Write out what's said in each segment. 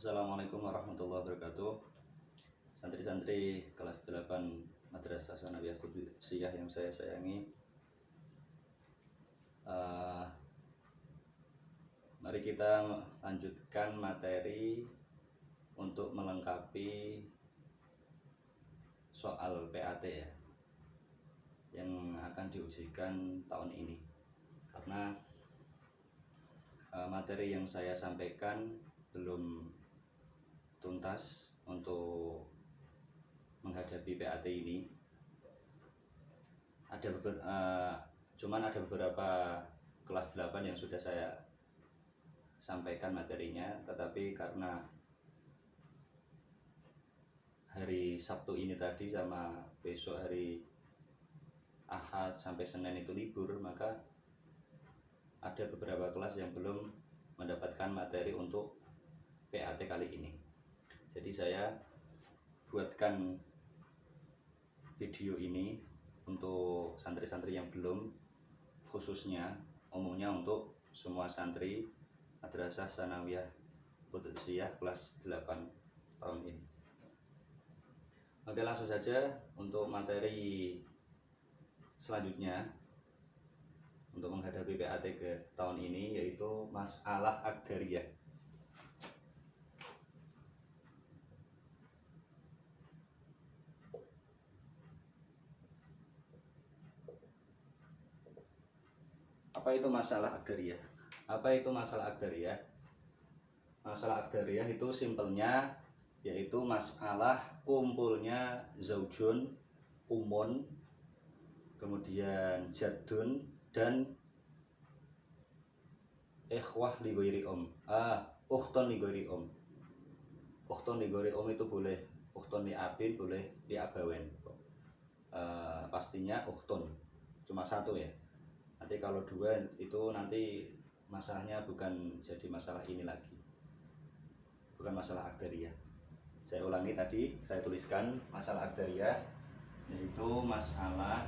Assalamualaikum warahmatullahi wabarakatuh. Santri-santri kelas 8 Madrasah Tsanawiyah Qudsiyah yang saya sayangi, mari kita lanjutkan materi untuk melengkapi soal PAT ya, yang akan diujikan tahun ini. Karena materi yang saya sampaikan belum tuntas untuk menghadapi PAT ini. Cuman ada beberapa kelas 8 yang sudah saya sampaikan materinya, tetapi karena hari Sabtu ini tadi sama besok hari Ahad sampai Senin itu libur, maka ada beberapa kelas yang belum mendapatkan materi untuk PAT kali ini. Jadi saya buatkan video ini untuk santri-santri yang belum, khususnya umumnya untuk semua santri Madrasah Tsanawiyah Qudsiyah kelas 8 tahun ini. Oke, langsung saja untuk materi selanjutnya untuk menghadapi PAT ke tahun ini, yaitu masalah Aqdariyah. Apa itu masalah Aqdariyah? Apa itu masalah Aqdariyah? Masalah Aqdariyah itu simpelnya yaitu masalah kumpulnya zaujun, umun, kemudian jadun dan ikhwah li ghairi ukhtun li ghairi ukhtun li ghairi itu boleh ukhtun li abin, boleh li abawen. Pastinya ukhtun cuma satu ya. Nanti kalau dua itu nanti masalahnya bukan jadi masalah ini lagi, bukan masalah Aqdariyah. Saya ulangi, tadi saya tuliskan masalah Aqdariyah yaitu masalah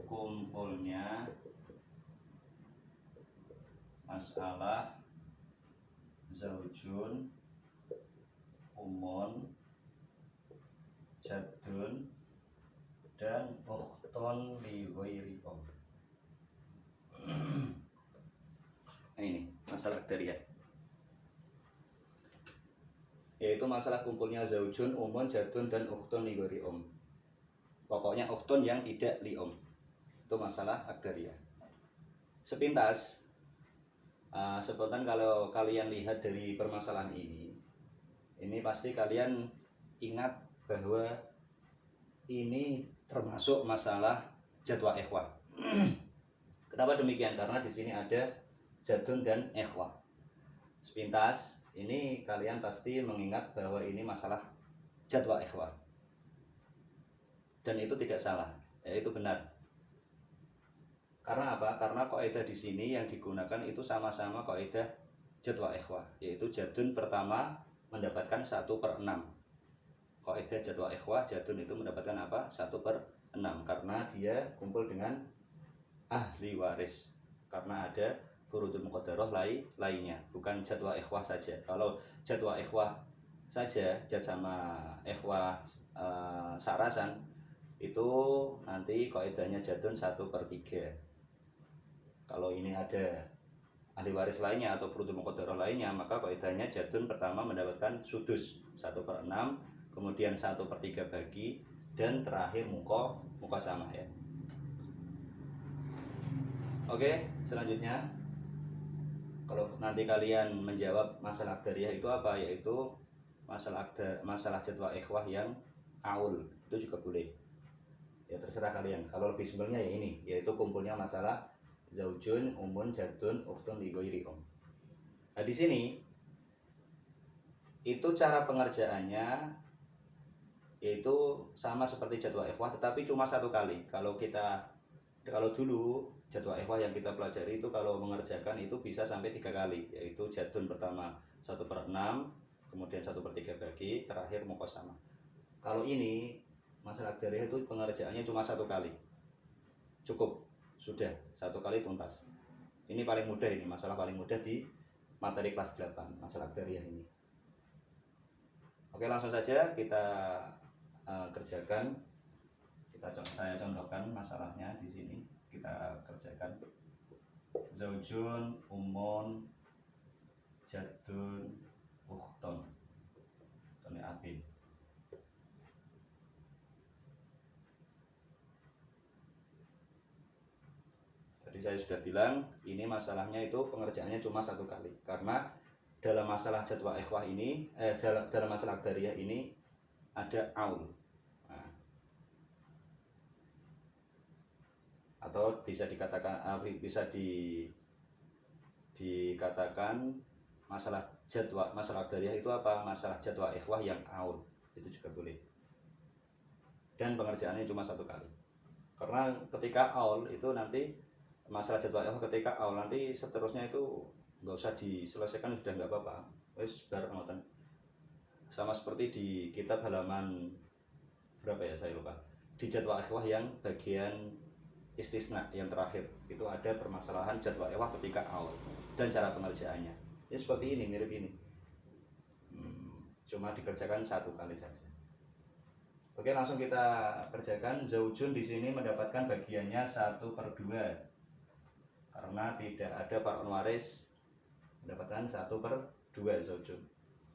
kumpulnya masalah zaujun, umun, jadun dan ukhtun li ghairi ini masalah Aqdariyah, yaitu masalah kumpulnya zaujun, umun, jadun dan ukhtun li ghairi pokoknya ukhtun yang tidak li itu masalah Aqdariyah. Sepintas spontan kalau kalian lihat dari permasalahan ini pasti kalian ingat bahwa ini termasuk masalah jadwa ikhwah. Kenapa demikian? Karena di sini ada jadun dan ikhwah. Sepintas ini kalian pasti mengingat bahwa ini masalah jadwa ikhwah, dan itu tidak salah, yaitu benar. Karena apa? Karena kaidah di sini yang digunakan itu sama-sama kaidah jadwa ikhwah, yaitu jadun pertama mendapatkan 1/6. Kaidah jadwa ikhwah, jadun itu mendapatkan apa? 1/6, karena dia kumpul dengan ahli waris, karena ada furudul muqaddarah lainnya, bukan jadwa ikhwah saja. Kalau jadwa ikhwah saja, jad sama ikhwah sarasan, itu nanti kaidahnya jadun 1/3. Kalau ini ada ahli waris lainnya atau furudul muqaddarah lainnya, maka kaidahnya jadun pertama mendapatkan sudus 1/6, kemudian 1/3 bagi, dan terakhir muka sama ya. Oke, selanjutnya kalau nanti kalian menjawab masalah Aqdariyah itu apa, yaitu masalah jadwa ikhwah yang aul, itu juga boleh ya, terserah kalian. Kalau lebih simpelnya ya ini, yaitu kumpulnya masalah zaujun, umun, jadun, ukhtun li ghairi Nah di sini itu cara pengerjaannya yaitu sama seperti jadwa ikhwah, tetapi cuma satu kali. Kalau dulu jadwa ikhwah yang kita pelajari itu kalau mengerjakan itu bisa sampai 3 kali, yaitu jadun pertama 1/6, kemudian 1/3 bagi, terakhir muqasamah. Kalau ini masalah akdariah itu pengerjaannya cuma 1 kali, cukup, sudah 1 kali tuntas. Ini paling mudah, ini masalah paling mudah di materi kelas 8, masalah akdariah ini. Oke, langsung saja kita kerjakan. Saya contohkan masalahnya di sini. Kita kerjakan. Zaujun, umun, jadun, ukhtun, ini abin. Jadi saya sudah bilang ini masalahnya itu pengerjaannya cuma 1 kali, karena dalam masalah jadwa ikhwah ini dalam masalah akdariah ini ada aul. Nah, atau bisa dikatakan dikatakan masalah akdariah itu apa? Masalah jadwa ikhwah yang aul, itu juga boleh. Dan pengerjaannya cuma 1 kali. Karena ketika aul itu nanti masalah jadwal ikhwah ketika aul nanti seterusnya itu nggak usah diselesaikan, sudah nggak apa-apa, wes bar ngoten. Sama seperti di kitab halaman berapa ya, saya lupa, di jadwal ikhwah yang bagian istisna yang terakhir itu ada permasalahan jadwal ikhwah ketika aul dan cara pengerjaannya. Ini seperti ini, mirip ini, cuma dikerjakan 1 kali saja. Oke, langsung kita kerjakan. Zaujun di sini mendapatkan bagiannya 1/2 karena tidak ada far'un waris, mendapatkan 1/2 zaujun.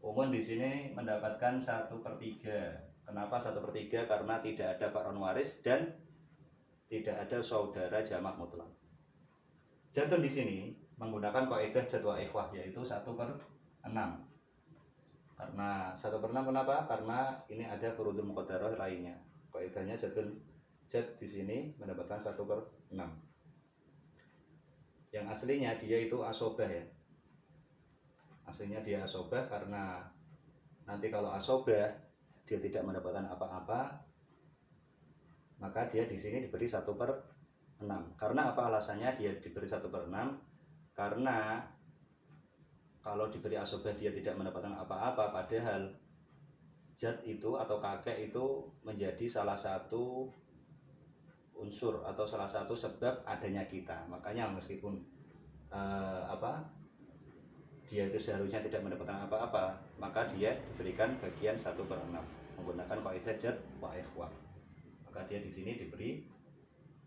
Umun di sini mendapatkan 1/3. Kenapa 1/3? Karena tidak ada far'un waris dan tidak ada saudara jamak mutlak. Jadun di sini menggunakan kaidah jadwa ikhwah, yaitu 1/6. Karena 1/6 kenapa? Karena ini ada furudul muqaddarah lainnya. Kaidahnya jadun di sini mendapatkan 1/6. Yang aslinya dia itu asobah ya. Aslinya dia asobah, karena nanti kalau asobah dia tidak mendapatkan apa-apa, maka dia di sini diberi 1/6. Karena apa alasannya dia diberi 1/6? Karena kalau diberi asobah dia tidak mendapatkan apa-apa, padahal jad itu atau kakek itu menjadi salah satu unsur atau salah satu sebab adanya kita. Makanya meskipun dia itu seharusnya tidak mendapatkan apa-apa, maka dia diberikan bagian 1/6 menggunakan kaidah jad wa ikhwah. Maka dia di sini diberi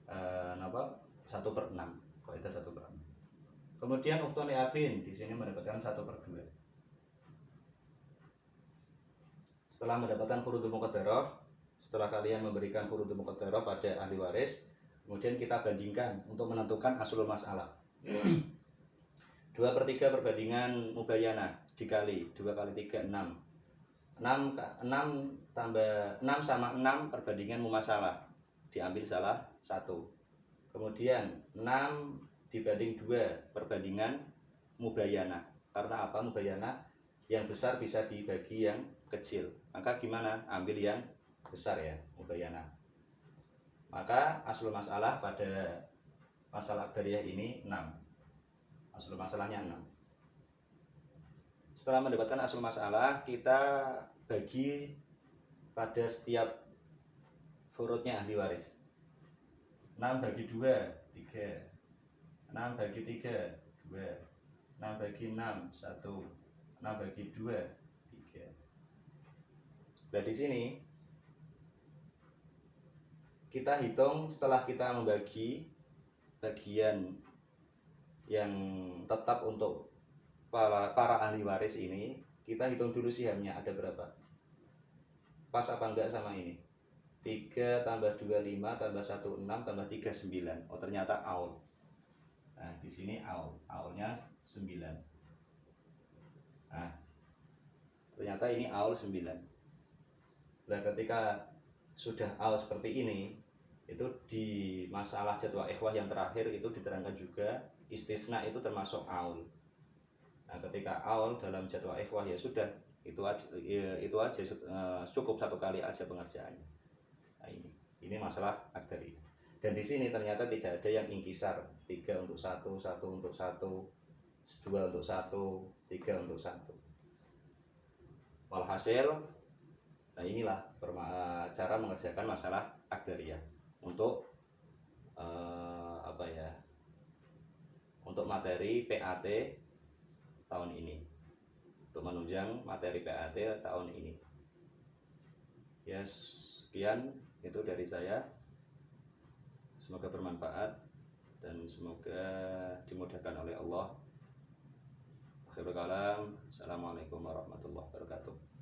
1/6, kaidah 1/6. Kemudian ukhtun li abin di sini mendapatkan 1/2. Setelah mendapatkan furudul muqaddarah, setelah kalian memberikan furudul muqaddarah pada ahli waris, kemudian kita bandingkan untuk menentukan aslul masalah. 2/3 perbandingan mubayanah dikali 2 kali 3 6. 6 sama 6 perbandingan mumasalah, diambil salah 1. Kemudian 6 dibanding 2 perbandingan mubayanah. Karena apa? Mubayanah yang besar bisa dibagi yang kecil, maka gimana? Ambil yang besar ya, mubayanah. Maka aslul masalah pada masalah akdariah ini 6. Aslul masalahnya 6. Setelah mendapatkan aslul masalah, kita bagi pada setiap furudnya ahli waris. 6 bagi 2 3, 6 bagi 3 2, 6 bagi 6 1, 6 bagi 2 3. Nah di sini kita hitung setelah kita membagi bagian yang tetap untuk para ahli waris ini, kita hitung dulu sihamnya ada berapa, pas apa enggak sama ini. 3 tambah 2 5 tambah 1 6 tambah 3 9. Oh ternyata aul. Nah di sini aulnya 9. Nah ternyata ini aul 9. Nah ketika sudah aul seperti ini, itu di masalah jadwal ikhwah yang terakhir itu diterangkan juga istisna itu termasuk aul. Nah ketika aul dalam jadwal ikhwah ya sudah, itu aja cukup 1 kali aja pengerjaannya. Nah ini masalah akdari. Dan di sini ternyata tidak ada yang ingkisar, 3 untuk 1, 1 untuk 1, 2 untuk 1, 3 untuk 1. Walhasil Nah inilah cara mengerjakan masalah Agdariyah untuk apa ya, untuk materi PAT tahun ini, untuk menunjang materi PAT tahun ini. Ya sekian itu dari saya, semoga bermanfaat dan semoga dimudahkan oleh Allah. Akhirul kalam, assalamualaikum warahmatullahi wabarakatuh.